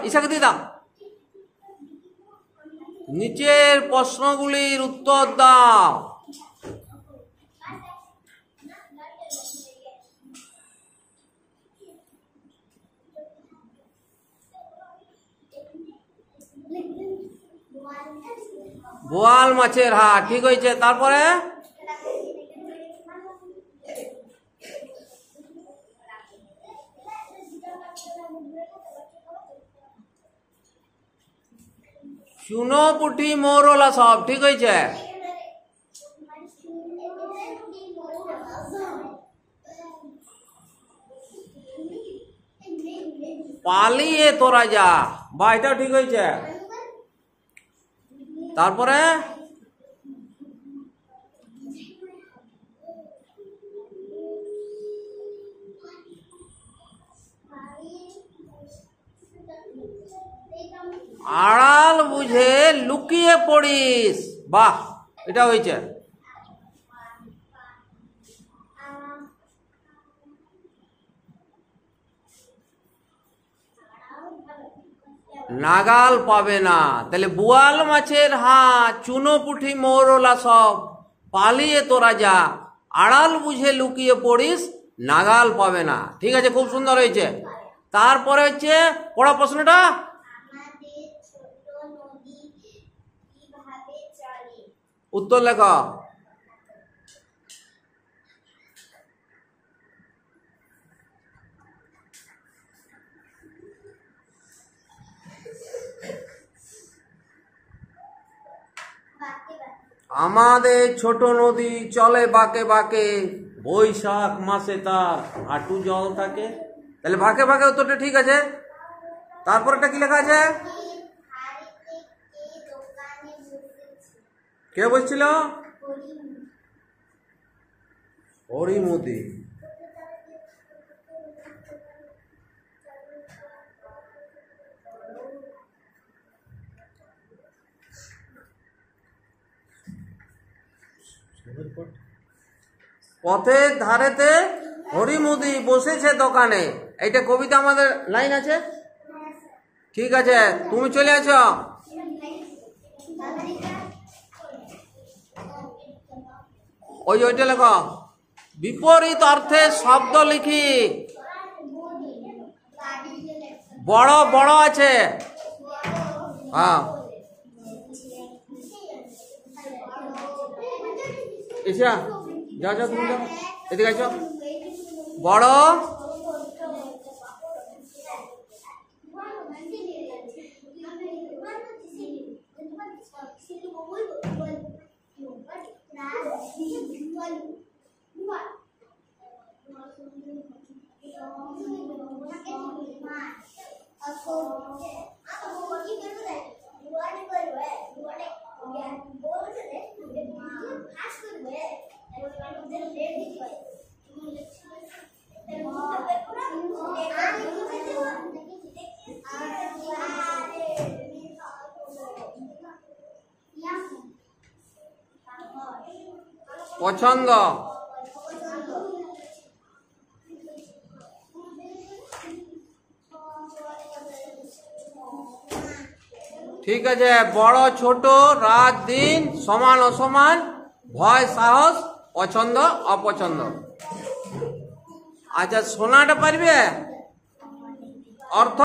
ইসাকে দিয়ে দাও। নিচের প্রশ্নগুলির উত্তর দাও। বোয়াল মাছের হাট, ঠিক হয়েছে। তারপরে চুনো পুঁটি মৌরলা সব, ঠিক হয়েছে। পালিয়ে তোরা যা, বা এটাও ঠিক হয়েছে। তারপরে আড়াল বুঝে লুকিয়ে পড়িস, বাহ এটা হয়েছে। নাগাল পাবে না, তাহলে বোয়াল মাছের হাট, চুনো পুঁটি মৌরলা সব, পালিয়ে তোরা যা, আড়াল বুঝে লুকিয়ে পড়িস, নাগাল পাবে না। ঠিক আছে, খুব সুন্দর হয়েছে। তারপরে হচ্ছে পড়া প্রশ্নটা, উত্তর লেখো। আমাদের ছোট নদী চলে বাঁকে বাঁকে, বৈশাখ মাসে তার হাঁটু জল থাকে। তাহলে বাঁকে বাঁকে উত্তরটা ঠিক আছে। তারপরটা কি লেখা আছে? কে বলছিল? হরিমুদি। পথের ধারেতে হরিমুদি বসেছে দোকানে, এইটা কবিতা আমাদের লাইন আছে। ঠিক আছে, তুমি চলে আছো। ওইটা লেখো। বিপরীত অর্থে শব্দ লিখি। বড় বড় আছে, হ্যাঁ। এসা যাও যাও, তুমি যাও, এদিকে আছো। বড় পছন্দ। ঠিক আছে, বড় ছোট, রাত দিন, সমান অসমান, ভয় সাহস, পছন্দ অপছন্দ। আচ্ছা, শোনাটা পারবে? অর্থ